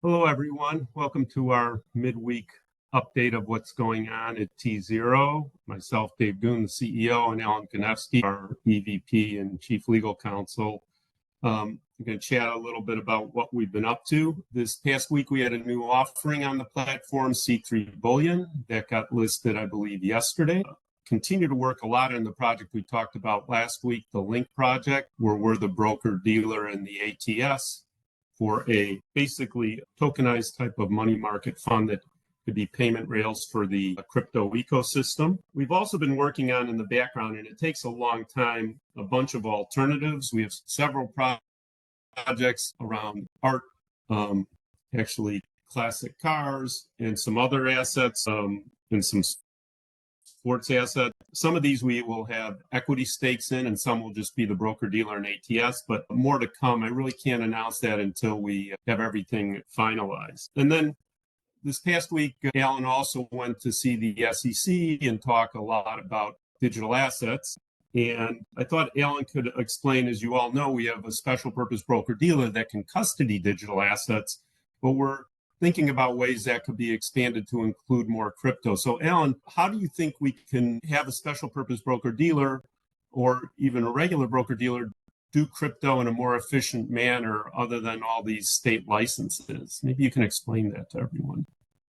Hello, everyone. Welcome to our midweek update of what's going on at tZERO. Myself, Dave Goone, the CEO, and Alan Konevsky, our EVP and Chief Legal Counsel. I'm going to chat a little bit about what we've been up to. This past week, we had a new offering on the platform, C3 Bullion, that got listed, I believe, yesterday. Continue to work a lot on the project we talked about last week, the Lynq project, where we're the broker dealer and the ATS for a basically tokenized type of money market fund that could be payment rails for the crypto ecosystem. We've also been working on in the background, and it takes a long time, a bunch of alternatives. We have several projects around art, actually classic cars, and some other assets, and some sports asset. Some of these we will have equity stakes in, and some will just be the broker dealer and ATS, but more to come. I really can't announce that until we have everything finalized. And then this past week, Alan also went to see the SEC and talk a lot about digital assets. And I thought Alan could explain, as you all know, we have a special purpose broker dealer that can custody digital assets, but we're thinking about ways that could be expanded to include more crypto. So, Alan, how do you think we can have a special purpose broker dealer or even a regular broker dealer do crypto in a more efficient manner other than all these state licenses? Maybe you can explain that to everyone.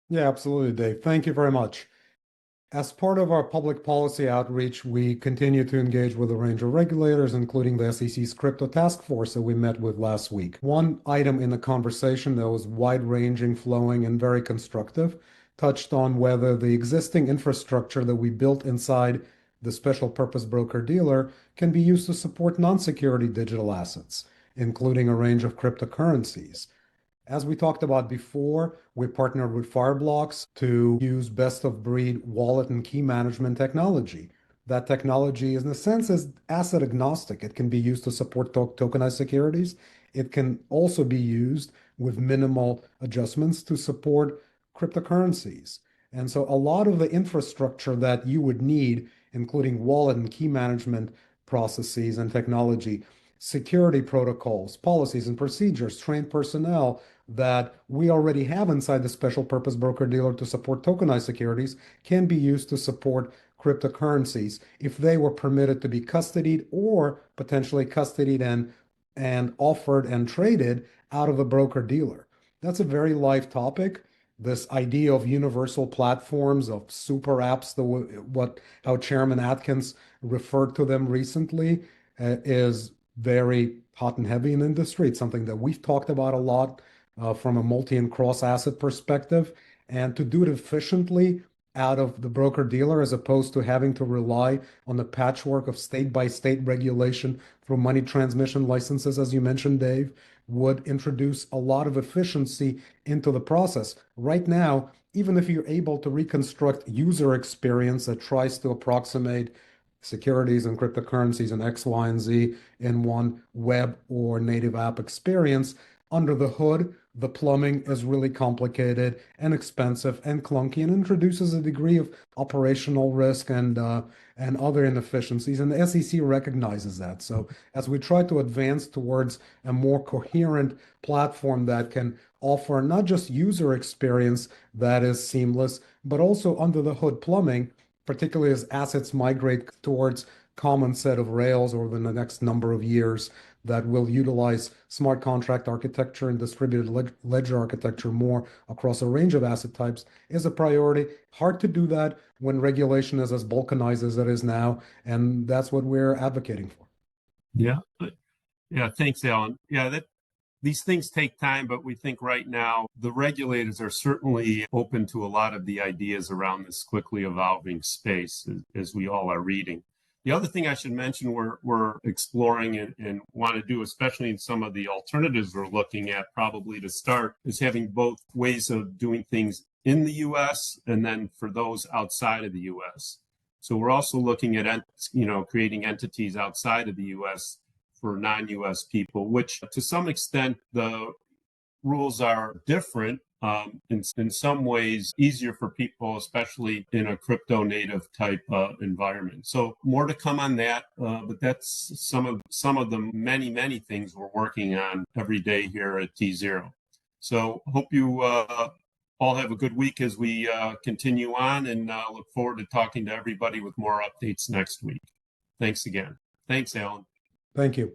Yeah, absolutely, Dave. Thank you very much. As part of our public policy outreach, we continue to engage with a range of regulators, including the SEC's crypto task force that we met with last week. One item in the conversation that was wide-ranging, flowing, and very constructive touched on whether the existing infrastructure that we built inside the special purpose broker dealer can be used to support non-security digital assets, including a range of cryptocurrencies. As we talked about before, we partnered with Fireblocks to use best of breed wallet and key management technology. That technology, in a sense, is asset agnostic. It can be used to support tokenized securities. It can also be used with minimal adjustments to support cryptocurrencies. And so a lot of the infrastructure that you would need, including wallet and key management processes and technology, security protocols, policies and procedures, trained personnel, that we already have inside the special purpose broker dealer to support tokenized securities can be used to support cryptocurrencies if they were permitted to be custodied or potentially custodied and offered and traded out of a broker dealer. That's a very live topic. This idea of universal platforms, of super apps, how Chairman Atkins referred to them recently, is very hot and heavy in the industry. It's something that we've talked about a lot from a multi and cross asset perspective. And to do it efficiently out of the broker dealer, as opposed to having to rely on the patchwork of state by state regulation through money transmission licenses, as you mentioned, Dave, would introduce a lot of efficiency into the process. Right now, even if you're able to reconstruct user experience that tries to approximate securities and cryptocurrencies and X, Y, and Z in one web or native app experience, under the hood, the plumbing is really complicated and expensive and clunky and introduces a degree of operational risk and other inefficiencies. And the SEC recognizes that. So as we try to advance towards a more coherent platform that can offer not just user experience that is seamless, but also under the hood plumbing, particularly as assets migrate towards common set of rails over the next number of years that will utilize smart contract architecture and distributed ledger architecture more across a range of asset types, is a priority. Hard to do that when regulation is as balkanized as it is now, and that's what we're advocating for. Yeah. Yeah. Thanks, Alan. Yeah, these things take time, but we think right now the regulators are certainly open to a lot of the ideas around this quickly evolving space, as we all are reading. The other thing I should mention we're exploring and want to do, especially in some of the alternatives we're looking at probably to start, is having both ways of doing things in the U.S. and then for those outside of the U.S. So we're also looking at, creating entities outside of the U.S. for non-U.S. people, which to some extent the rules are different, in some ways easier for people, especially in a crypto native type environment. So more to come on that, but that's some of the many things we're working on every day here at tZERO. So hope you all have a good week as we continue on, and look forward to talking to everybody with more updates next week. Thanks again. Thanks, Alan. Thank you.